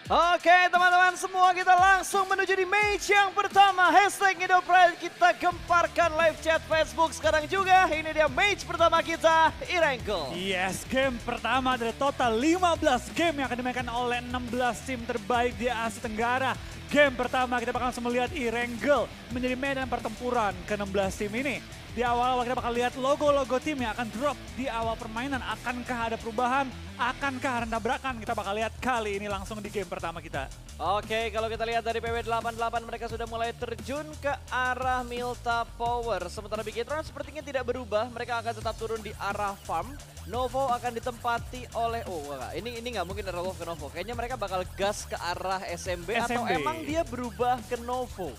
Oke teman-teman semua, kita langsung menuju di match yang pertama. Hashtag Indo-Pride, kita gemparkan live chat Facebook sekarang juga. Ini dia match pertama kita, Irengkel. Yes, game pertama dari total 15 game yang akan dimainkan oleh 16 tim terbaik di Asia Tenggara. Game pertama kita bakal langsung melihat Irengkel menjadi medan pertempuran ke-16 tim ini. Di awal-awal kita bakal lihat logo-logo tim yang akan drop di awal permainan. Akankah ada perubahan? Akankah ada tabrakan? Kita bakal lihat kali ini langsung di game pertama kita. Oke, kalau kita lihat dari PW88 mereka sudah mulai terjun ke arah Milta Power. Sementara Bigetron sepertinya tidak berubah, mereka akan tetap turun di arah farm. Novo akan ditempati oleh, ini nggak mungkin ada Novo ke Novo. Kayaknya mereka bakal gas ke arah SMB, atau emang dia berubah ke Novo?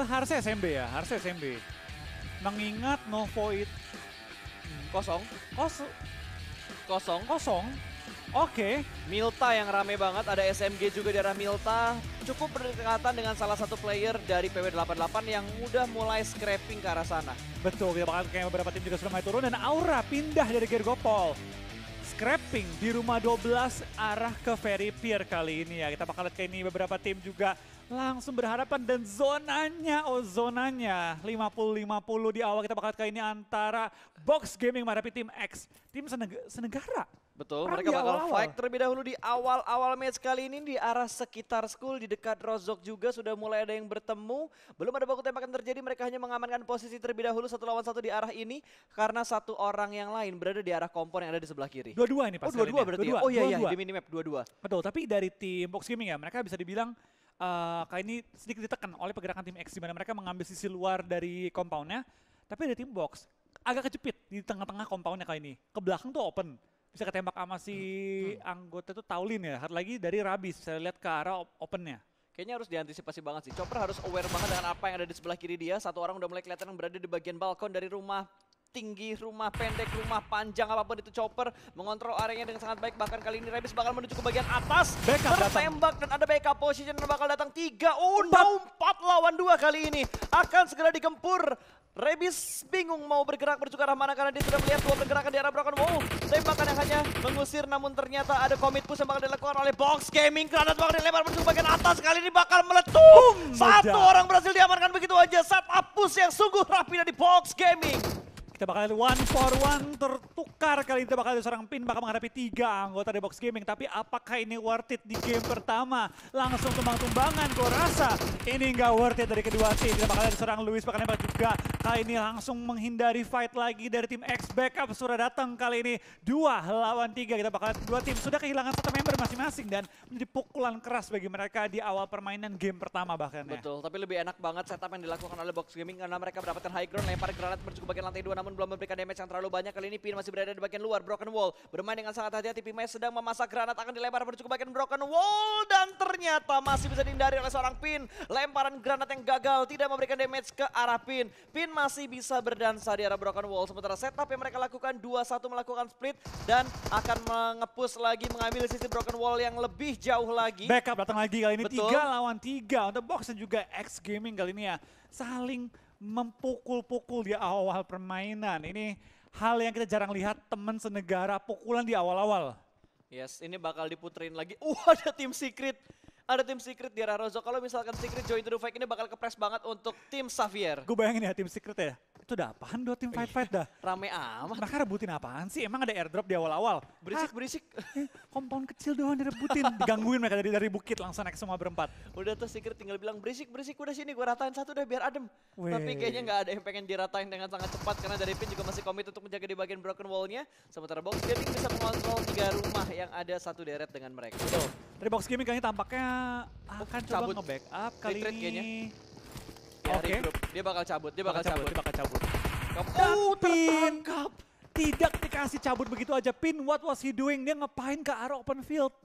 Harusnya SMB ya, harusnya SMB. Mengingat Novo itu Kosong. Oke. Milta yang rame banget, ada SMG juga di arah Milta. Cukup berdekatan dengan salah satu player dari PW88 yang udah mulai scrapping ke arah sana. Betul, kita bakal kayak beberapa tim juga sudah mulai turun dan Aura pindah dari Gergopol. Scrapping di rumah 12 arah ke Ferry Pier kali ini ya. Kita bakal lihat kayak ini beberapa tim juga langsung berhadapan dan zonanya 50-50 di awal. Kita bakal lihat kayak ini antara Box Gaming menghadapi tim X, tim senegara. Betul, mereka bakal fight terlebih dahulu di awal-awal match kali ini di arah sekitar school, di dekat Rozok juga sudah mulai ada yang bertemu. Belum ada baku tembakan terjadi, mereka hanya mengamankan posisi terlebih dahulu 1 lawan 1 di arah ini. Karena satu orang yang lain berada di arah kompon yang ada di sebelah kiri. Dua-dua ini pasti. Dua-dua berarti ya? Oh iya, di minimap dua-dua. Betul, tapi dari tim Box Gaming ya, mereka bisa dibilang kali ini sedikit ditekan oleh pergerakan tim X, di mana mereka mengambil sisi luar dari compoundnya. Tapi dari tim Box agak kejepit di tengah-tengah compoundnya kali ini. Ke belakang tuh open. Bisa ketembak sama si anggota itu Taulin ya. Lagi dari Rabis, bisa lihat ke arah opennya. Kayaknya harus diantisipasi banget sih. Chopper harus aware banget dengan apa yang ada di sebelah kiri dia. Satu orang udah mulai kelihatan yang berada di bagian balkon dari rumah tinggi, rumah pendek, rumah panjang, apapun itu. Chopper mengontrol areanya dengan sangat baik. Bahkan kali ini Rabis bakal menuju ke bagian atas. Tertembak dan ada backup position yang bakal datang 3. Oh no, 4 lawan 2 kali ini. Akan segera digempur. Rabis bingung mau bergerak menuju ke arah mana karena dia sudah melihat 2 pergerakan di arah Broken Wall. Tembakan yang hanya mengusir, namun ternyata ada commit push yang bakal dilakukan oleh Box Gaming. Granat bakal dilempar menuju ke bagian atas, kali ini bakal meletup. Satu orang berhasil diamankan begitu aja. Setup push yang sungguh rapi dari Box Gaming. Kita bakal 1-for-1 tertukar kali ini. Kita bakal ada seorang Pin bakal menghadapi 3 anggota dari Box Gaming. Tapi apakah ini worth it di game pertama? Langsung tumbang-tumbangan, gue rasa ini nggak worth it dari kedua tim. Kita bakal ada seorang Luis bakal nembak juga. Kali ini langsung menghindari fight lagi dari tim X. Backup sudah datang kali ini. 2 lawan 3. Kita bakal 2 tim sudah kehilangan 1 member masing-masing. Dan menjadi pukulan keras bagi mereka di awal permainan game pertama bahkan ya. Betul, tapi lebih enak banget setup yang dilakukan oleh Box Gaming karena mereka mendapatkan high ground, lempar granat menuju ke bagian lantai 2 namun belum memberikan damage yang terlalu banyak. Kali ini Pin masih berada di bagian luar Broken Wall. Bermain dengan sangat hati-hati, Pimai sedang memasak granat akan dilempar menuju ke bagian Broken Wall. Dan ternyata masih bisa dihindari oleh seorang Pin. Lemparan granat yang gagal tidak memberikan damage ke arah Pin. Pin masih bisa berdansa di arah Broken Wall. Sementara setup yang mereka lakukan 2-1 melakukan split. Dan akan mengepus lagi mengambil sisi Broken Wall yang lebih jauh lagi. Backup datang lagi kali ini. Betul. 3 lawan 3 untuk Box dan juga X Gaming kali ini ya. Saling mempukul-pukul di awal permainan. Ini hal yang kita jarang lihat, teman senegara pukulan di awal-awal. Yes, ini bakal diputerin lagi. Ada tim Secret. Ada tim Secret di arah Rozok. Kalau misalkan Secret join to the fight ini bakal kepres banget untuk tim Xavier. Gue bayangin ya tim Secret ya. Itu udah apaan 2 tim fight-fight dah. Rame amat. Mereka rebutin apaan sih? Emang ada airdrop di awal-awal? Berisik. Compound kecil doang direbutin. Digangguin mereka dari bukit langsung naik semua berempat. Udah tuh Secret tinggal bilang berisik udah sini gue ratain satu deh biar adem. Tapi kayaknya nggak ada yang pengen diratain dengan sangat cepat karena dari Pin juga masih komit untuk menjaga di bagian Broken Wall-nya. Sementara Box Gaming bisa mengontrol 3 rumah yang ada satu deret dengan mereka. Betul. Dari Box Gaming kayaknya tampaknya akan coba nge-backup kali ini. Kayaknya. Oke. Dia bakal cabut. Tertangkap. Tidak dikasih cabut begitu aja. Pin, what was he doing? Dia ngapain ke arah open field?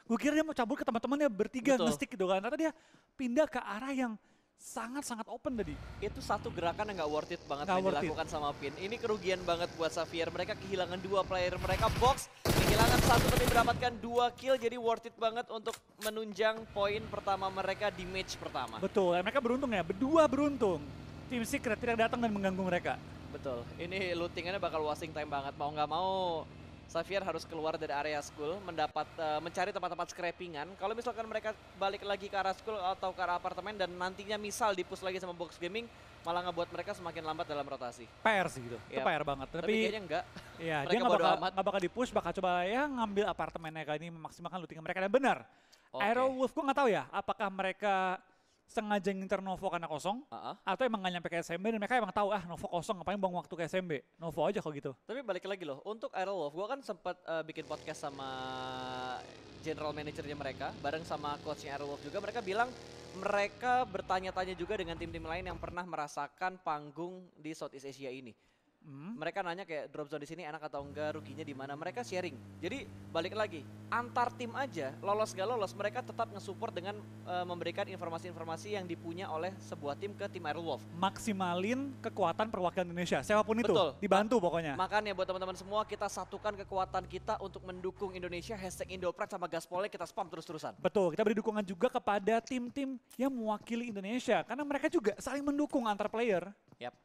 Gue kira dia mau cabut ke teman-temannya bertiga nge-stick gitu kan. Ternyata dia pindah ke arah yang sangat-sangat open tadi. Itu satu gerakan yang gak worth it banget yang dilakukan sama Pin. Ini kerugian banget buat Xavier. Mereka kehilangan 2 player mereka. Box kehilangan 1 tapi mendapatkan 2 kill. Jadi worth it banget untuk menunjang poin pertama mereka di match pertama. Betul, mereka beruntung ya. Berdua beruntung. Tim Secret tidak datang dan mengganggu mereka. Betul, ini lootingannya bakal wasting time banget. Mau nggak mau Xavier harus keluar dari area school, mencari tempat-tempat scrappingan. Kalau misalkan mereka balik lagi ke arah school atau ke arah apartemen dan nantinya misal di-push lagi sama Box Gaming, malah ngebuat mereka semakin lambat dalam rotasi. PR sih gitu, itu Yap. PR banget. Tapi kayaknya enggak. Iya, Mereka dia bodo amat. nggak bakal di-push, bakal coba ya ngambil apartemennya kali ini, memaksimalkan looting mereka. Dan benar, Oke. Aerowolf gue nggak tahu ya, apakah mereka sengaja nginter Novo karena kosong, atau emang nggak nyampe ke SMB dan mereka emang tahu Novo kosong, ngapain buang waktu ke SMB. Novo aja kok gitu. Tapi balik lagi loh, untuk Aerowolf, gue kan sempat bikin podcast sama general manajernya mereka, bareng sama coachnya Aerowolf juga. Mereka bilang mereka bertanya-tanya juga dengan tim-tim lain yang pernah merasakan panggung di Southeast Asia ini. Mereka nanya kayak drop zone di sini enak atau enggak, ruginya di mana. Mereka sharing. Jadi balik lagi, antar tim aja lolos gak lolos, mereka tetap nge-support dengan memberikan informasi-informasi yang dipunya oleh sebuah tim ke tim Aerowolf. Maksimalin kekuatan perwakilan Indonesia, siapapun itu, Betul. dibantu pokoknya. Makanya buat teman-teman semua, kita satukan kekuatan kita untuk mendukung Indonesia. #Indopride sama Gaspolnya kita spam terus-terusan. Betul, kita beri dukungan juga kepada tim-tim yang mewakili Indonesia, karena mereka juga saling mendukung antar player. Yap.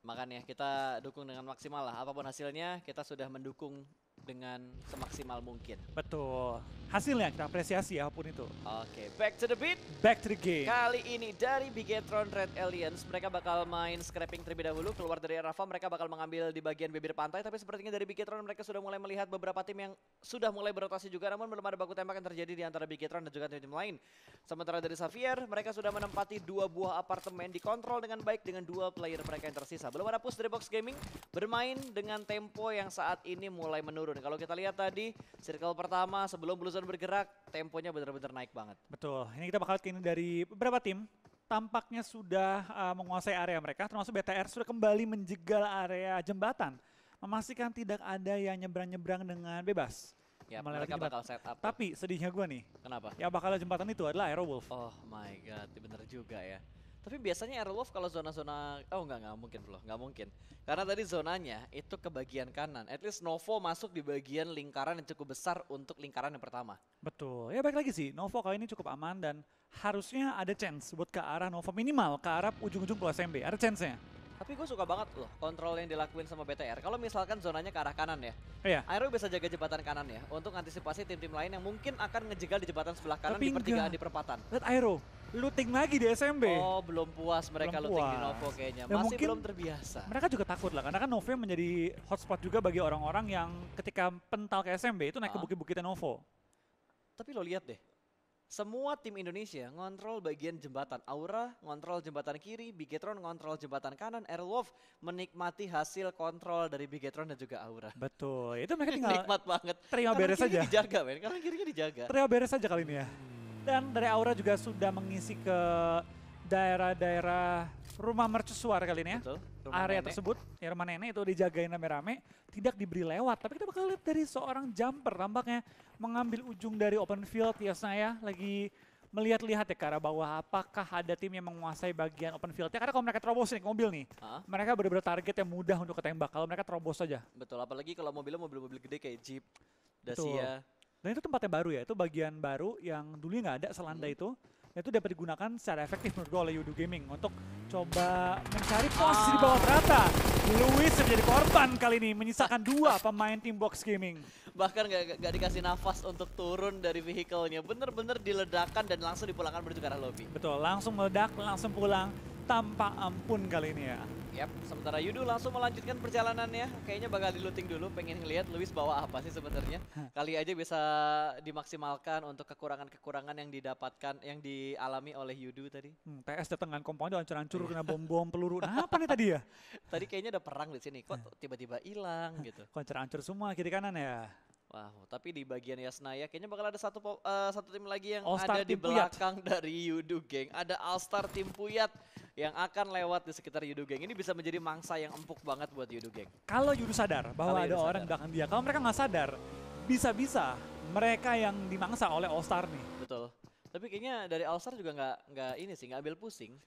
Makanya kita dukung dengan maksimal lah. Apapun hasilnya, kita sudah mendukung dengan semaksimal mungkin. Betul, hasilnya kita apresiasi apapun itu. Oke, back to the beat. Back to the game. Kali ini dari Bigetron Red Aliens, mereka bakal main scrapping terlebih dahulu. Keluar dari Rafa, mereka bakal mengambil di bagian bibir pantai. Tapi sepertinya dari Bigetron mereka sudah mulai melihat beberapa tim yang sudah mulai berotasi juga. Namun belum ada baku tembak yang terjadi di antara Bigetron dan juga tim-tim lain. Sementara dari Xavier, mereka sudah menempati 2 buah apartemen, dikontrol dengan baik dengan 2 player mereka yang tersisa. Belum ada push dari Box Gaming, bermain dengan tempo yang saat ini mulai menurun. Kalau kita lihat tadi, circle pertama sebelum Blue Zone bergerak, temponya benar-benar naik banget. Betul, ini kita bakal lihat ini dari beberapa tim. Tampaknya sudah menguasai area mereka, termasuk BTR sudah kembali menjegal area jembatan. Memastikan tidak ada yang nyebrang-nyebrang dengan bebas. Ya, Melewati mereka jembatan. bakal set up. Tapi sedihnya gue nih, Kenapa? yang bakal ada jembatan itu adalah Aerowolf. Oh my god, bener juga ya. Tapi biasanya Aerowolf kalau zona-zona, oh enggak mungkin bro, nggak mungkin. Karena tadi zonanya itu ke bagian kanan. At least Novo masuk di bagian lingkaran yang cukup besar untuk lingkaran yang pertama. Betul, ya baik lagi sih, Novo kali ini cukup aman dan harusnya ada chance buat ke arah Novo, minimal ke arah ujung-ujung plus MB, ada chance-nya. Tapi gue suka banget loh kontrol yang dilakuin sama BTR. Kalau misalkan zonanya ke arah kanan ya, Iya. Aero bisa jaga jebatan kanan ya untuk antisipasi tim-tim lain yang mungkin akan ngejegal di jebatan sebelah kanan Tapi di pertigaan enggak. di perempatan. Lihat Aero, looting lagi di SMB. Oh belum puas mereka Belum looting di puas. Novo kayaknya. Dan Masih mungkin belum terbiasa. Mereka juga takut lah, karena kan Novo menjadi hotspot juga bagi orang-orang yang ketika pental ke SMB itu naik ke bukit-bukitnya Novo. Tapi lo lihat deh, semua tim Indonesia ngontrol bagian jembatan. Aura ngontrol jembatan kiri, Bigetron ngontrol jembatan kanan, Aerowolf menikmati hasil kontrol dari Bigetron dan juga Aura. Betul, itu mereka tinggal Nikmat banget. terima Kanan beres kirinya saja. dijaga men, kanan kirinya dijaga. Terima beres saja kali ini ya. Dan dari Aura juga sudah mengisi ke daerah-daerah rumah mercusuar kali ini ya. Betul. Area tersebut, ya rumah nenek itu dijagain rame-rame, tidak diberi lewat. Tapi kita bakal lihat dari seorang jumper tampaknya mengambil ujung dari open field. Yasnaya lagi melihat-lihat ya ke arah bawah, apakah ada tim yang menguasai bagian open fieldnya. Karena kalau mereka terobos nih ke mobil nih, mereka benar-benar target yang mudah untuk ketembak kalau mereka terobos saja. Betul, apalagi kalau mobilnya mobil-mobil gede kayak Jeep, Betul. Dacia. Dan itu tempatnya baru ya, itu bagian baru yang dulunya nggak ada selanda itu. Dan itu dapat digunakan secara efektif menurut gue oleh Yudu Gaming untuk coba mencari posisi di bawah rata. Luis menjadi korban kali ini, menyisakan 2 pemain tim Box Gaming. Bahkan gak dikasih nafas untuk turun dari vehicle-nya. Bener-bener diledakkan dan langsung dipulangkan menuju ke arah lobby. Betul, langsung meledak, langsung pulang tanpa ampun kali ini ya. Yap, sementara Yudu langsung melanjutkan perjalanannya. Kayaknya bakal di-looting dulu, pengen ngeliat Luis bawa apa sih sebenarnya. Kali aja bisa dimaksimalkan untuk kekurangan-kekurangan yang didapatkan, yang dialami oleh Yudu tadi. TS datang dengan komponen hancur-hancur kena bom-bom peluru. Nah, apa nih tadi ya? Tadi kayaknya ada perang di sini, kok tiba-tiba hilang gitu. Hancur-hancur semua kiri kanan ya. Wow, tapi di bagian Yasnaya kayaknya bakal ada satu tim lagi yang All-Star ada di tim Puyat. belakang dari Yudu Gang. Ada All-Star tim Puyat yang akan lewat di sekitar Yudu Gang. Ini bisa menjadi mangsa yang empuk banget buat Yudu Gang. Kalau Yudu sadar bahwa Kalau ada Yudu orang di belakang dia, kalau mereka nggak sadar, bisa-bisa mereka yang dimangsa oleh All-Star nih. Betul. Tapi kayaknya dari All-Star juga nggak ambil pusing.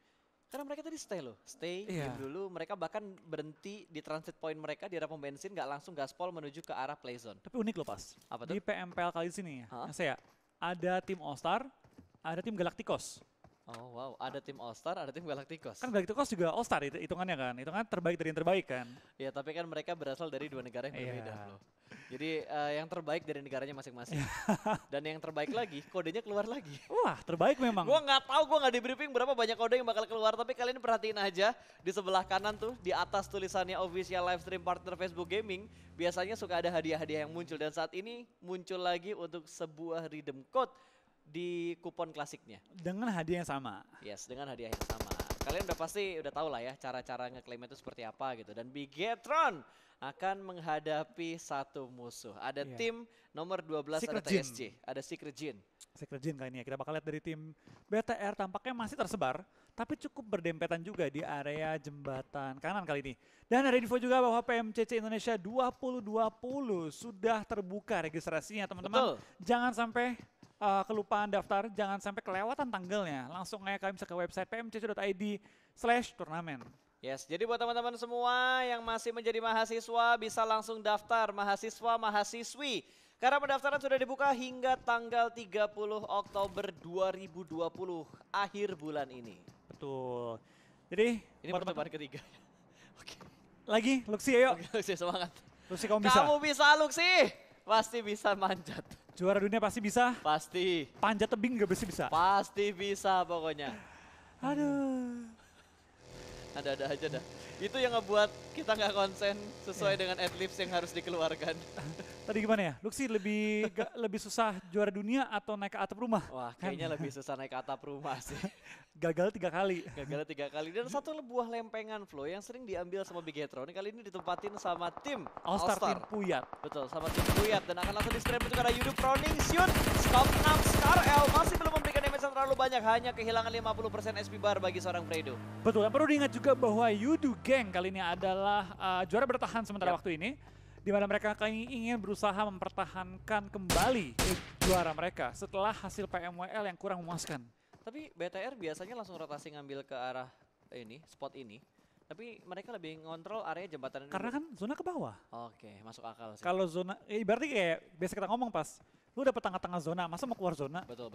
Karena mereka tadi stay loh, Iya. diem dulu. Mereka bahkan berhenti di transit point mereka di arah pom bensin, nggak langsung gaspol menuju ke arah play zone. Tapi unik loh pas. Apa tuh? Di PMPL kali sini ya, saya ada tim All-Star, ada tim Galacticos. Oh wow, ada tim All-Star, ada tim Galacticos. Kan Galacticos juga All-Star hitungannya kan, hitungan terbaik dari yang terbaik kan. Ya tapi kan mereka berasal dari 2 negara yang berbeda Iya. loh. Jadi yang terbaik dari negaranya masing-masing. Dan yang terbaik lagi, kodenya keluar lagi. Wah, terbaik memang. Gue nggak tahu, gue nggak di briefing berapa banyak kode yang bakal keluar. Tapi kalian perhatiin aja di sebelah kanan tuh, di atas tulisannya official live stream partner Facebook Gaming. Biasanya suka ada hadiah-hadiah yang muncul. Dan saat ini muncul lagi untuk sebuah redeem code di kupon klasiknya. Dengan hadiah yang sama. Yes, dengan hadiah yang sama. Kalian udah pasti udah tahu lah ya cara-cara ngeklaim itu seperti apa gitu. Dan Bigetron akan menghadapi satu musuh. Ada tim nomor 12 Secret ada TSC, ada Secret Jin. Secret Jin kali ini ya. Kita bakal lihat dari tim BTR tampaknya masih tersebar. Tapi cukup berdempetan juga di area jembatan kanan kali ini. Dan ada info juga bahwa PMCC Indonesia 2020 sudah terbuka registrasinya teman-teman. Jangan sampai kelupaan daftar, jangan sampai kelewatan tanggalnya. Langsung aja kalian bisa ke website pmcc.id/turnamen. Yes, jadi buat teman-teman semua yang masih menjadi mahasiswa bisa langsung daftar mahasiswa-mahasiswi. Karena pendaftaran sudah dibuka hingga tanggal 30 Oktober 2020, akhir bulan ini. Betul. Jadi Ini pertemuan ketiga. Oke. Lagi, Luxi ayo. Oke, Luxi semangat. Luxi kamu bisa. Kamu bisa Luxi, pasti bisa manjat. Juara dunia pasti bisa. Pasti. Panjat tebing gak bisa. Pasti bisa pokoknya. Aduh. Ada-ada aja dah. Itu yang ngebuat kita nggak konsen sesuai dengan adlibs yang harus dikeluarkan. Tadi gimana ya? Luxi lebih susah juara dunia atau naik ke atap rumah? Wah, kayaknya lebih susah naik ke atap rumah sih. Gagal 3 kali. Gagal 3 kali. Dan satu buah lempengan Flo yang sering diambil sama Bigetron. Kali ini ditempatin sama tim All-Star tim Puyat. Betul, sama tim Puyat. Dan akan langsung di-strap juga ada Yudu Proning, Shoot, Scope 6, Scar L. Masih belum memberikan damage yang terlalu banyak. Hanya kehilangan 50% SP bar bagi seorang Fredo. Betul, dan perlu diingat juga bahwa Yudu Gang kali ini adalah juara bertahan sementara waktu ini. Di mana mereka kali ini ingin berusaha mempertahankan kembali juara mereka setelah hasil PMWL yang kurang memuaskan. Tapi BTR biasanya langsung rotasi ngambil ke arah spot ini. Tapi mereka lebih ngontrol area jembatan ini. Karena kan zona ke bawah. Oke, masuk akal sih. Kalau zona, berarti kayak biasa kita ngomong pas, lu dapet tengah-tengah zona, masa mau keluar zona? Betul.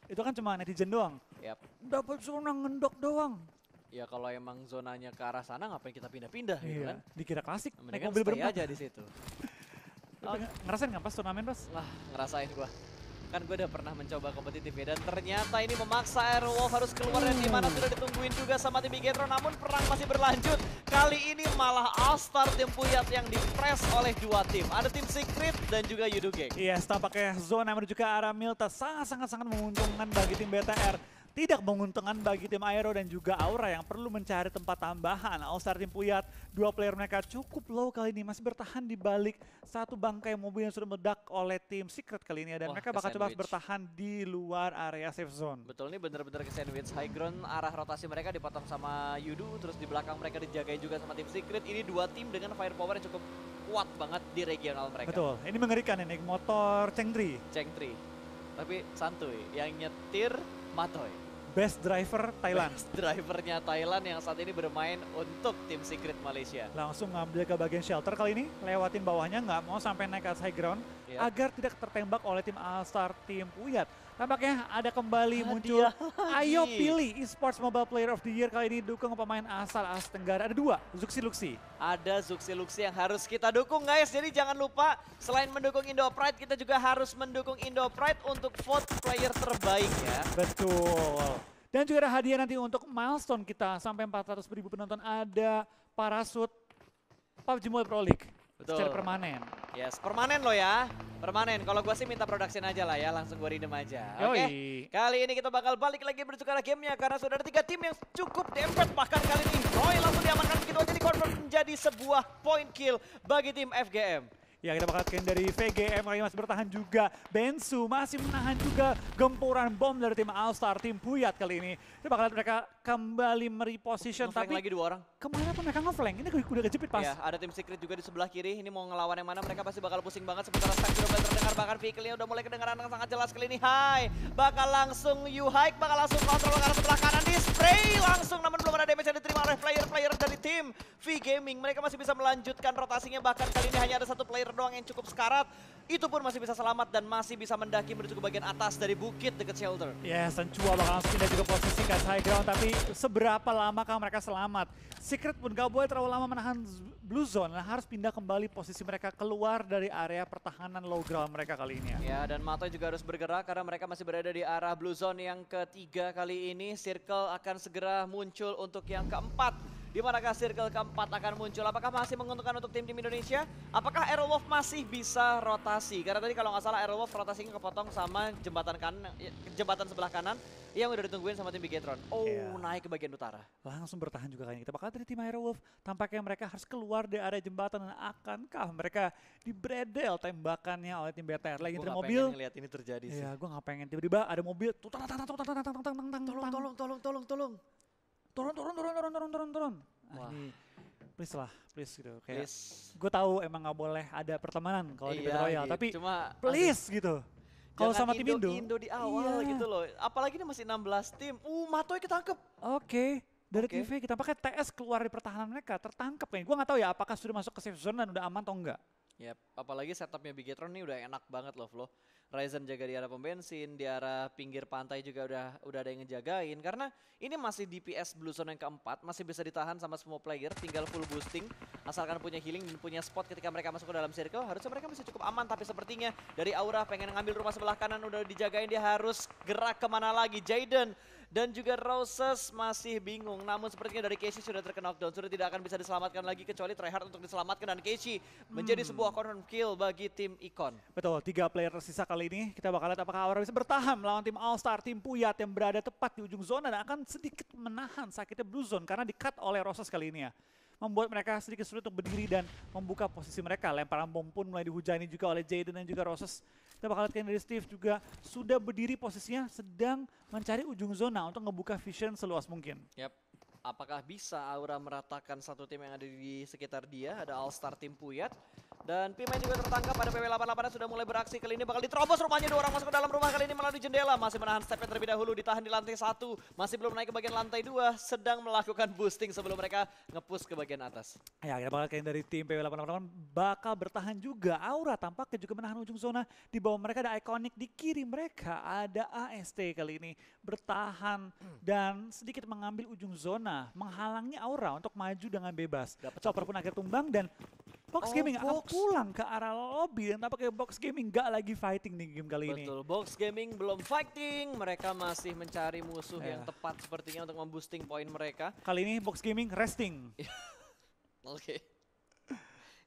Itu kan cuma netizen doang. Yap. Dapat zona ngendok doang. Ya kalau emang zonanya ke arah sana ngapain kita pindah-pindah gitu kan. Dikira klasik, naik Mendingan mobil stay berempat. aja di situ. Ngerasain nggak pas turnamen pas? Wah, ngerasain gua. Kan gue udah pernah mencoba kompetitif ya, dan ternyata ini memaksa Airwolf harus keluar dari dimana sudah ditungguin juga sama tim Bigetron, namun perang masih berlanjut. Kali ini malah All-Star tim Puyat yang di-press oleh dua tim. Ada tim Secret dan juga Yudu Gang. Iya, tampaknya zona menuju ke arah Milta sangat menguntungkan bagi tim BTR. Tidak menguntungkan bagi tim Aero dan juga Aura yang perlu mencari tempat tambahan. All-Star tim Puyat, dua player mereka cukup low kali ini. Masih bertahan di balik satu bangkai mobil yang sudah meledak oleh tim Secret kali ini. Dan mereka bakal coba bertahan di luar area safe zone. Betul, ini bener-bener ke sandwich. High ground, arah rotasi mereka dipotong sama Yudu. Terus di belakang mereka dijagain juga sama tim Secret. Ini dua tim dengan firepower yang cukup kuat banget di regional mereka. Betul, ini mengerikan ini. Motor Chengdri. Tapi santuy, yang nyetir Matoy. Best driver Thailand. Best drivernya Thailand yang saat ini bermain untuk tim Secret Malaysia. Langsung ngambil ke bagian shelter kali ini, lewatin bawahnya, nggak mau sampai naik ke high ground agar tidak tertembak oleh tim All-Star tim Puyat. Tampaknya ada kembali muncul, ayo pilih esports mobile player of the year kali ini dukung pemain asal Asia Tenggara. Ada dua, Zuxi Luxi. Ada Zuxi Luxi yang harus kita dukung guys, jadi jangan lupa selain mendukung Indo Pride kita juga harus mendukung Indo Pride untuk vote player terbaik ya. Betul. Dan juga ada hadiah nanti untuk milestone kita sampai 400.000 penonton, ada parasut PUBG Mobile Pro League. Betul. Secara permanen. Yes, permanen loh ya. Permanen. Kalau gue sih minta production aja lah ya, langsung gue redeem aja. Oke. Kali ini kita bakal balik lagi menuju ke arah gamenya karena sudah ada 3 tim yang cukup dempet. Bahkan kali ini Roy langsung diamankan begitu aja, di convert menjadi sebuah point kill bagi tim FGM. Ya, kita bakal scan dari VGM kali masih bertahan juga. Bensu masih menahan juga gempuran bom dari tim All-Star tim Puyat kali ini. Kita bakal lihat mereka kembali mereposition, tapi lagi 2 orang. Kemana tuh mereka nge-flank? Ini udah kejepit pas. Ya, ada tim Secret juga di sebelah kiri. Ini mau ngelawan yang mana, mereka pasti bakal pusing banget. Sementara stack sudah mulai terdengar, bahkan vehicle-nya udah mulai kedengaran dengan sangat jelas kali ini. Hai, bakal langsung U-Hike, bakal langsung kontrol ke arah sebelah kanan, di spray langsung. Namun belum ada damage yang diterima oleh player-player dari tim V Gaming. Mereka masih bisa melanjutkan rotasinya, bahkan kali ini hanya ada 1 player doang yang cukup sekarat. itu pun masih bisa selamat dan masih bisa mendaki menuju ke bagian atas dari bukit dekat shelter. Yes, dan Chua bakal langsung pindah juga posisi ke high ground, tapi seberapa lama kan mereka selamat? Secret pun gak boleh terlalu lama menahan blue zone, nah harus pindah kembali posisi mereka keluar dari area pertahanan low ground mereka kali ini ya. Ya, dan Matoy juga harus bergerak karena mereka masih berada di arah blue zone yang ketiga kali ini. Circle akan segera muncul untuk yang keempat. Di manakah circle keempat akan muncul? Apakah masih menguntungkan untuk tim-tim Indonesia? Apakah Aerowolf masih bisa rotasi? Karena tadi kalau nggak salah Aerowolf rotasinya kepotong sama jembatan kanan, jembatan sebelah kanan yang udah ditungguin sama tim Bigetron. Oh, naik ke bagian utara. Langsung bertahan juga kayaknya. Kita bakal dari tim Aerowolf. Tampaknya mereka harus keluar dari area jembatan dan akankah mereka dibredel tembakannya oleh tim BTR. Lagi dari mobil. Gue ngeliat ini terjadi sih. Iya, gue gak pengen. Tiba-tiba ada mobil. Turun. Nah, ini please lah, please gitu. Kayak gue tahu emang gak boleh ada pertemanan kalau di Battle Royale, tapi cuma please gitu. Kalau sama tim Indo di awal gitu loh. Apalagi ini masih 16 tim. Matoy ketangkep. Oke. Dari TV kita pakai TS keluar dari pertahanan mereka, tertangkap nih. Gue gak tahu ya apakah sudah masuk ke safe zone dan udah aman atau enggak. Yap, apalagi setupnya Bigetron ini udah enak banget loh Flo. Ryzen jaga di arah pom bensin, di arah pinggir pantai juga udah ada yang ngejagain. Karena ini masih DPS Blue Zone yang keempat, masih bisa ditahan sama semua player, tinggal full boosting. Asalkan punya healing dan punya spot ketika mereka masuk ke dalam circle, harusnya mereka masih cukup aman. Tapi sepertinya dari Aura pengen ngambil rumah sebelah kanan, udah dijagain, dia harus gerak kemana lagi. Jaden dan juga Roses masih bingung. Namun sepertinya dari Casey sudah terknockdown, sudah tidak akan bisa diselamatkan lagi kecuali tryhard untuk diselamatkan. Dan Casey menjadi sebuah confirm kill bagi tim Icon. Betul, 3 player tersisa kali ini. Kita bakal lihat apakah Aura bisa bertahan melawan tim All-Star, tim Puyat yang berada tepat di ujung zona dan akan sedikit menahan sakitnya Blue Zone karena di-cut oleh Roses kali ini ya. Membuat mereka sedikit sulit untuk berdiri dan membuka posisi mereka. Lemparan bom pun mulai dihujani juga oleh Jaden dan juga Roses. Kita bakal lihat dari Steve juga sudah berdiri posisinya sedang mencari ujung zona untuk ngebuka vision seluas mungkin. Yap. Apakah bisa Aura meratakan satu tim yang ada di sekitar dia? Ada All-Star tim Puyat. Dan Pimain juga tertangkap, ada PW88 sudah mulai beraksi. Kali ini bakal diterobos rumahnya, 2 orang masuk ke dalam rumah kali ini melalui jendela. Masih menahan stepnya terlebih dahulu, ditahan di lantai 1. Masih belum naik ke bagian lantai 2, sedang melakukan boosting sebelum mereka nge-push ke bagian atas. Ya, kita bakal dari tim PW88 bakal bertahan juga. Aura tampaknya juga menahan ujung zona. Di bawah mereka ada Iconic, di kiri mereka ada AST kali ini. Bertahan dan sedikit mengambil ujung zona, menghalangi Aura untuk maju dengan bebas. Chopper pun akhirnya tumbang dan Box Gaming akan pulang ke arah lobby dan tampaknya Box Gaming gak lagi fighting di game kali ini. Betul, Box Gaming belum fighting, mereka masih mencari musuh yang tepat sepertinya untuk memboosting poin mereka. Kali ini Box Gaming resting. Oke.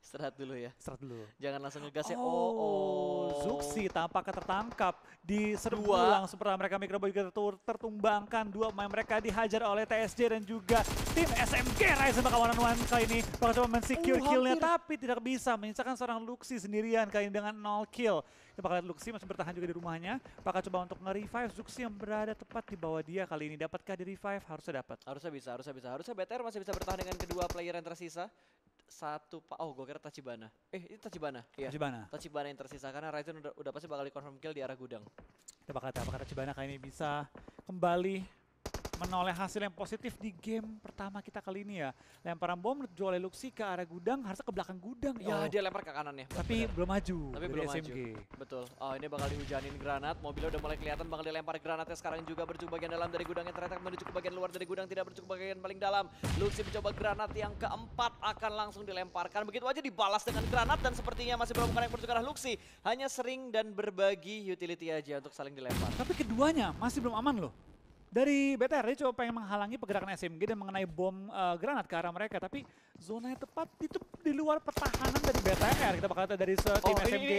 Istirahat dulu ya. Istirahat dulu. Jangan langsung ngegas ya. Zuxi tampaknya tertangkap di serbu langsung pertama mereka Microboy juga tertumbangkan. 2 pemain mereka dihajar oleh TSJ dan juga tim SMG Ryzen bakal one-on-one kali ini. Bakal coba men-secure killnya tapi tidak bisa. Menyisakan seorang Luxi sendirian kali ini dengan 0 kill. Kita bakal lihat Luxi masih bertahan juga di rumahnya. Bakal coba untuk nge-revive Zuxi yang berada tepat di bawah dia kali ini. Dapatkah di-revive? Harusnya dapat. Harusnya bisa. Harusnya BTR masih bisa bertahan dengan kedua player yang tersisa. Gue kira Tachibana. Ini Tachibana. Iya. Tachibana yang tersisa karena Ryzen udah pasti bakal di-confirm kill di arah gudang. Kita bakal lihat apakah Tachibana kali ini bisa kembali menoleh hasil yang positif di game pertama kita kali ini ya. Lemparan bom menuju oleh Luxi ke arah gudang, harusnya ke belakang gudang. Ya, dia lempar ke kanannya. Tapi belum maju. Maju. Betul. Ini bakal dihujanin granat. Mobilnya udah mulai kelihatan bakal dilempar granatnya sekarang juga berjuang bagian dalam dari gudangnya. Ternyata menuju ke bagian luar dari gudang, tidak berjuang bagian paling dalam. Luxi mencoba granat yang keempat akan langsung dilemparkan. Begitu aja dibalas dengan granat dan sepertinya masih belum ada yang berjuang ke arah Luxi. Hanya sering dan berbagi utility aja untuk saling dilempar. Tapi keduanya masih belum aman loh. Dari BTR dia coba pengen menghalangi pergerakan SMG dan mengenai bom granat ke arah mereka, tapi zona yang tepat itu di luar pertahanan dari BTR. Kita bakal lihat dari tim SMG.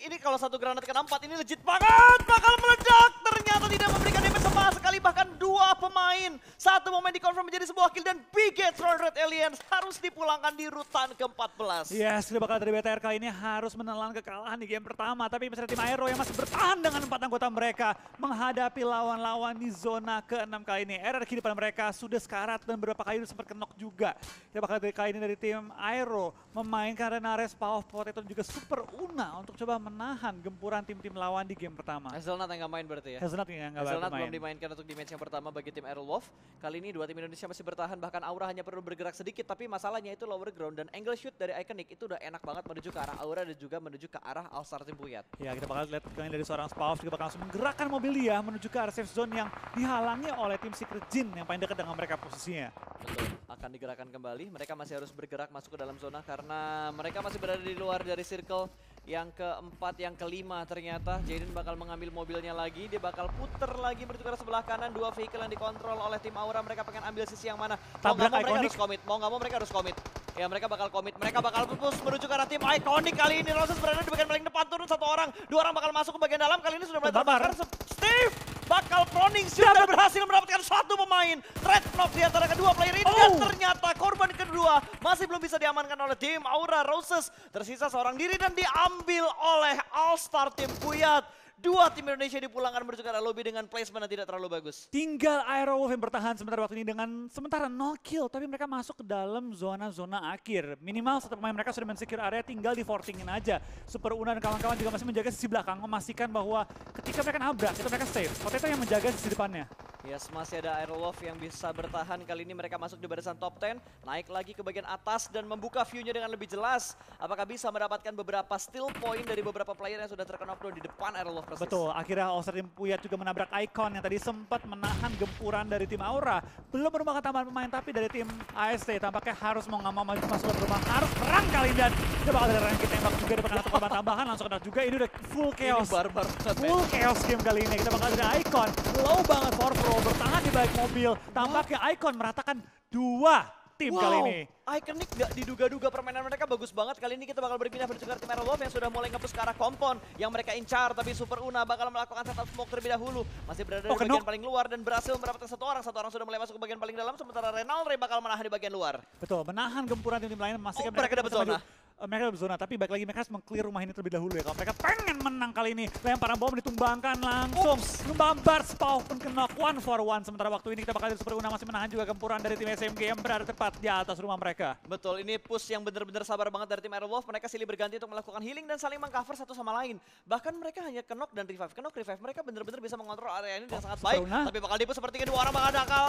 Ini kalau satu granat kena 4 ini legit banget, bakal meledak. Ternyata tidak memberikan damage sama sekali, bahkan 2 pemain. Satu momen dikonfirm menjadi sebuah kill dan Bigetron Red Aliens harus dipulangkan di rutan ke-14. Yes, sudah bakal dari BTR kali ini harus menelan kekalahan di game pertama, tapi misalnya tim Aero yang masih bertahan dengan 4 anggota mereka menghadapi lawan-lawan di zona ke-6 kali ini. RRQ di depan mereka sudah sekarat dan beberapa kali sempat knock juga. Kita bakal kali ini dari tim Aero memainkan Renares, Power of Potato dan juga Super Una untuk coba menahan gempuran tim-tim lawan di game pertama. Hazelnut yang nggak main berarti ya? Hazelnut yang nggak main. Belum dimainkan untuk di match yang pertama bagi tim Aerowolf. Kali ini 2 tim Indonesia masih bertahan, bahkan Aura hanya perlu bergerak sedikit, tapi masalahnya itu lower ground dan angle shoot dari Iconic itu udah enak banget menuju ke arah Aura dan juga menuju ke arah All-Star Team Puyat. Ya, kita bakal lihat kali ini dari seorang Spauf juga bakal langsung menggerakkan mobil dia menuju ke arah safe zone yang dihalangi oleh tim Secret Jin yang paling dekat dengan mereka posisinya. Betul, akan digerakkan kembali. Mereka masih harus bergerak masuk ke dalam zona karena mereka masih berada di luar dari circle. Yang keempat, yang kelima ternyata Jaden bakal mengambil mobilnya lagi. Dia bakal puter lagi menuju ke arah sebelah kanan. Dua vehicle yang dikontrol oleh tim Aura. Mereka pengen ambil sisi yang mana. Mau nggak mau mereka harus komit. Mau nggak mau mereka harus komit. Ya mereka bakal komit. Mereka bakal push menuju ke arah tim Iconic kali ini. Roses berada di bagian paling depan, turun satu orang. Dua orang bakal masuk ke bagian dalam. Kali ini sudah mulai terbakar. Steve bakal proning shoot dan berhasil mendapatkan satu pemain. Red knock di antara kedua player ini. Dan ternyata korban kedua masih belum bisa diamankan oleh tim Aura. Roses tersisa seorang diri dan diambil oleh All-Star Team Puyat. Dua tim Indonesia dipulangkan menuju ke arah lobby dengan placement yang tidak terlalu bagus. Tinggal Aerowolf yang bertahan sementara waktu ini dengan sementara 0 kill. Tapi mereka masuk ke dalam zona-zona akhir. Minimal satu pemain mereka sudah men-secure area, tinggal di forcingin aja. Super Una dan kawan-kawan juga masih menjaga sisi belakang. Memastikan bahwa ketika mereka nabrak, itu mereka safe. Potato yang menjaga sisi depannya. Yes, masih ada Aerowolf yang bisa bertahan. Kali ini mereka masuk di barisan top 10. Naik lagi ke bagian atas dan membuka view-nya dengan lebih jelas. Apakah bisa mendapatkan beberapa steal point dari beberapa player yang sudah terkena knockdown di depan Aerowolf persis. Betul, akhirnya All-Star Team Puyat juga menabrak Icon yang tadi sempat menahan gempuran dari tim Aura. Belum merupakan tambahan pemain, tapi dari tim AST tampaknya harus mau nggak mau masuk ke rumah. Harus perang kali ini dan dia bakal ada rank tembak juga, dia bakal ada korban tambahan, langsung kena juga. Ini udah full chaos. Ini barbar banget, Full chaos game kali ini. Kita bakal ada Icon, low banget for pro, bertahan di balik mobil. Tampaknya Icon meratakan dua tim kali ini. Iconic gak diduga-duga, permainan mereka bagus banget. Kali ini kita bakal berpindah menuju ke tim Aerowolf yang sudah mulai nge-push ke arah kompon yang mereka incar. Tapi Super Una bakal melakukan setup smoke terlebih dahulu. Masih berada di bagian paling luar dan berhasil mendapatkan satu orang. Satu orang sudah mulai masuk ke bagian paling dalam, sementara Renalre bakal menahan di bagian luar. Betul, menahan gempuran tim lain. Memastikan mereka dapat zona. Mereka dapat zona, tapi balik lagi mereka harus meng-clear rumah ini terlebih dahulu ya. Kalau mereka pengen menang kali ini, lemparan bom ditumbangkan langsung. Ngebambar Spauf pun kena 1-for-1. Sementara waktu ini kita bakal lihat Super Una masih menahan juga gempuran dari tim SMG yang berada tepat di atas rumah mereka. Betul, ini push yang benar-benar sabar banget dari tim Aerowolf. Mereka silih berganti untuk melakukan healing dan saling mengcover satu sama lain. Bahkan mereka hanya knock dan revive. Knock revive, mereka benar-benar bisa mengontrol area ini dengan sangat baik. Tapi bakal dipush seperti kedua orang bakal nakal.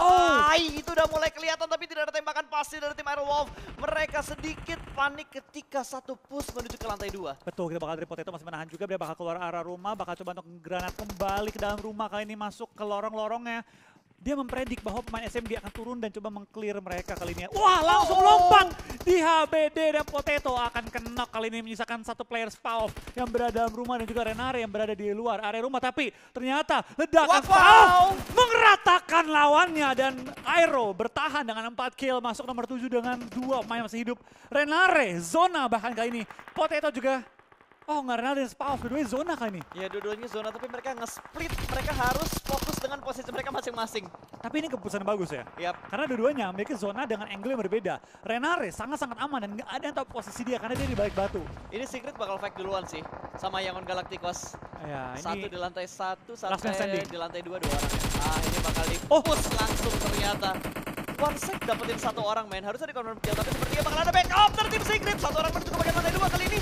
Itu udah mulai kelihatan, tapi tidak ada tembakan pasti dari tim Aerowolf. Mereka sedikit panik ketika satu push menuju ke lantai 2. Betul, kita bakal dari Potato masih menahan juga. Dia bakal keluar arah rumah, bakal coba untuk granat kembali ke dalam rumah. Kali ini masuk ke lorong-lorongnya. Dia mempredik bahwa pemain SMG akan turun dan coba meng-clear mereka kali ini. Wah, langsung lompat di HBD dan Potato akan kena kali ini, menyisakan satu player Spauf yang berada dalam rumah dan juga Renare yang berada di luar area rumah. Tapi ternyata ledakan Spauf mengeratakan lawannya dan Aero bertahan dengan 4 kill, masuk nomor 7 dengan 2 pemain masih hidup. Renare zona bahkan kali ini. Potato juga nggak Renal dan Spauf, dua-duanya zona kali ini. Ya dua-duanya zona, tapi mereka nge-split. Mereka harus fokus dengan posisi mereka masing-masing. Tapi ini keputusan yang bagus ya. Yap. Karena dua-duanya memiliki zona dengan angle yang berbeda. Renare sangat-sangat aman dan nggak ada yang tahu posisi dia karena dia di balik batu. Ini Secret bakal fight duluan sih, sama Yangon Galacticos. Ya, satu di lantai 1, last man standing. di lantai 2, 2 orang. Ini bakal di-push langsung ternyata. One sec dapetin satu orang main, harusnya di-confirm kill, tapi sepertinya bakal ada backup dari tim Secret. Satu orang menuju ke bagian lantai 2 kali ini.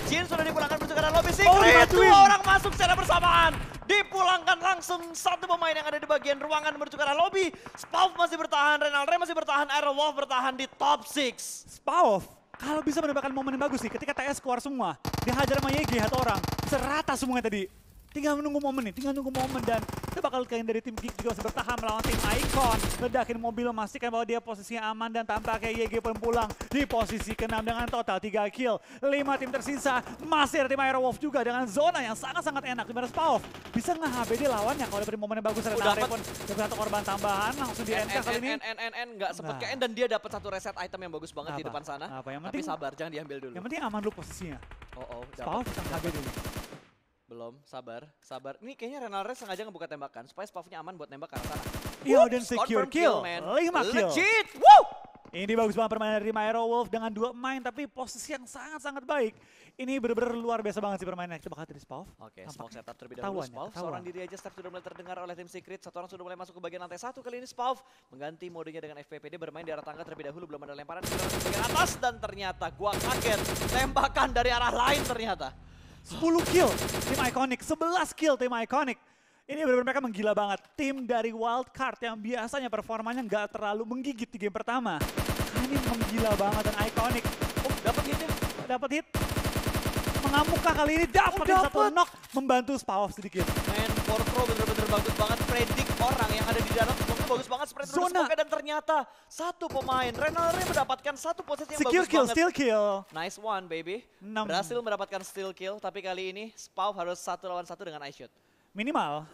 Jin sudah dipulangkan menuju ke arah lobby Secret. Dua orang masuk secara bersamaan. Dipulangkan langsung satu pemain yang ada di bagian ruangan menuju ke arah lobby. Spauf masih bertahan, Renalre masih bertahan, Aerowolf bertahan di top 6. Spauf kalau bisa mendapatkan momen yang bagus nih, ketika TS keluar semua, dihajar sama YG satu orang, bisa rata semuanya tadi. Tinggal menunggu momen nih, dan kita bakal kalian dari tim Geek juga masih bertahan melawan tim Icon. Ledakin mobil, memastikan bahwa dia posisinya aman dan tampaknya YG pun pulang di posisi ke-6 dengan total 3 kill. 5 tim tersisa, masih ada tim Aerowolf juga dengan zona yang sangat-sangat enak. Dimana Spauf bisa nge-HBD lawannya kalau dapet momen yang bagus. Renare pun dapat satu korban tambahan, langsung di NK kali ini. Nggak sempet ke N dan dia dapat satu reset item yang bagus banget di depan sana. Tapi sabar, jangan diambil dulu. Yang penting aman dulu posisinya. Spauf bisa nge-HBD dulu. Belum, sabar. Ini kayaknya Renalre sengaja ngebuka tembakan supaya Spaufnya aman buat nembak ke arah sana. Iya, dan secure kill. 5 kill. Legit! Woo! Ini bagus banget permainan dari Aerowolf dengan 2 main, tapi posisi yang sangat-sangat baik. Ini benar-benar luar biasa banget sih permainannya. Kita bakal dari Spauf. Oke, smoke setup terlebih dahulu. Spauf, seorang diri aja step sudah mulai terdengar oleh tim Secret. Satu orang sudah mulai masuk ke bagian lantai 1. Kali ini Spauf mengganti modenya dengan FPP. Dia bermain di arah tangga terlebih dahulu. Belum ada lemparan ke bagian atas. Dan ternyata gua kaget. Tembakan dari arah lain ternyata. 10 kill tim Iconic, 11 kill tim Iconic. Ini benar-benar mereka menggila banget. Tim dari Wildcard yang biasanya performanya nggak terlalu menggigit di game pertama. Ini menggila banget dan iconic. Oh, dapat hitnya. Dapat hit. Mengamukkah kali ini? Dapat satu knock. Membantu Spaw sedikit. Men, Portro bener-bener bagus banget. Predik orang yang ada di dalam. Semoga bagus banget spread through the smoke. Dan ternyata satu pemain, Renalre mendapatkan satu posisi yang bagus banget. Steal kill. Nice one, baby. 6. Berhasil mendapatkan steal kill. Tapi kali ini Spaw harus 1 lawan 1 dengan ice shot. Minimal.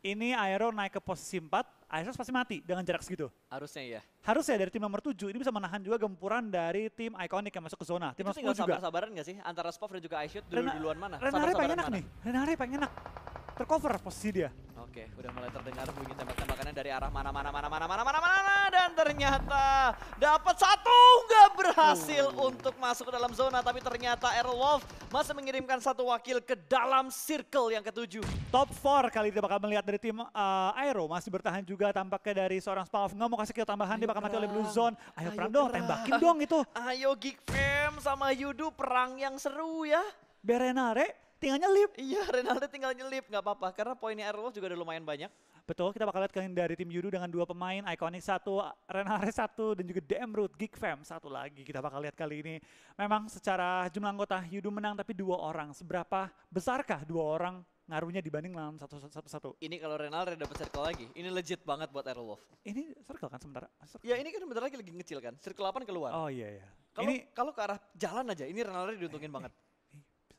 Ini Aero naik ke posisi 4. Aero pasti mati dengan jarak segitu. Harusnya ya. Harusnya dari tim nomor 7 ini bisa menahan juga gempuran dari tim Iconic yang masuk ke zona. Tim Itu tinggal sabar-sabaran nggak sih? Antara Spaw dan juga ice shot duluan mana? Renare paling enak nih. Renare paling enak. Tercover posisi dia. Oke, udah mulai terdengar bunyi tembak-tembakannya dari arah mana dan ternyata dapat satu, nggak berhasil untuk masuk ke dalam zona, tapi ternyata Aerowolf masih mengirimkan satu wakil ke dalam circle yang ke-7. Top 4 kali dia bakal melihat dari tim Aero masih bertahan juga tampaknya dari seorang Spaw. Nggak mau kasih kill tambahan, dia bakal mati oleh Blue Zone. Ayo Pram dong, tembakin dong itu. Ayo Geek Fam sama Yudu, perang yang seru ya. Biar Renare tinggal nyelip. Iya, Renaldo tinggal nyelip, nggak apa-apa. Karena poinnya Aerowolf juga udah lumayan banyak. Betul, kita bakal lihat kalian dari tim Yudu dengan 2 pemain, Iconic 1, Renare 1, dan juga Damroot, Geek Fam 1 lagi. Kita bakal lihat kali ini. Memang secara jumlah anggota Yudu menang, tapi 2 orang. Seberapa besarkah 2 orang ngaruhnya dibanding lawan satu-satu? Ini kalau Renaldo dapat circle lagi, ini legit banget buat Aerowolf. Ini circle kan sementara? Circle. Ya ini kan bentar lagi ngecil kan, circle 8 keluar. Oh iya. Kalau ke arah jalan aja, ini Renaldo diuntungin banget.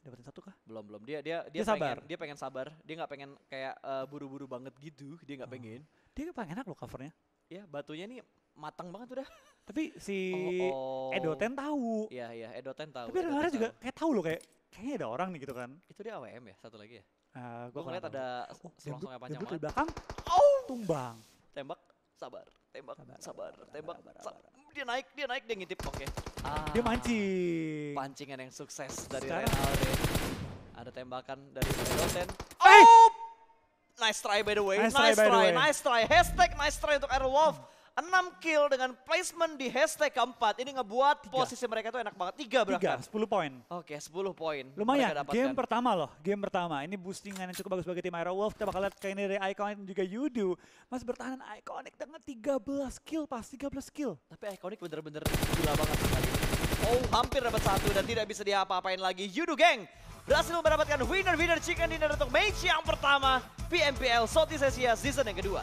Dapetin 1 kah? Belum. Dia sabar. Dia pengen sabar. Dia nggak pengen kayak buru-buru banget gitu. Dia nggak pengen. Dia paling enak loh covernya. Ya batunya nih matang banget udah. Tapi si Edoten tahu. Iya Edoten tahu. Tapi Renare juga kayak tahu loh kayaknya ada orang nih gitu kan. Itu dia AWM ya satu lagi ya. Gue ngeliat ada selongsongnya panjang banget. Di belakang. Tumbang. Tembak. Sabar. Dia naik, dia ngintip. Oke. Dia mancing. Pancingan yang sukses dari Sekarang. Renaldo. Ada tembakan dari Edoten. Nice try by the way. Nice try. Hashtag nice try untuk Aerowolf. 6 kill dengan placement di hashtag keempat. Ini ngebuat posisi mereka tuh enak banget. 3 bahkan. 10 poin. Oke, 10 poin. Lumayan, game pertama loh. Game pertama. Ini boostingan yang cukup bagus bagi tim Aerowolf. Kita bakal lihat kayak ini dari Iconic dan juga Yudu. Masih bertahan Iconic dengan 13 kill pas. 13 kill. Tapi Iconic bener-bener gila banget sekali. Oh, hampir dapat 1 dan tidak bisa diapa-apain lagi. Yudu Gang berhasil mendapatkan winner chicken dinner untuk match yang pertama PMPL Southeast Asia season yang kedua.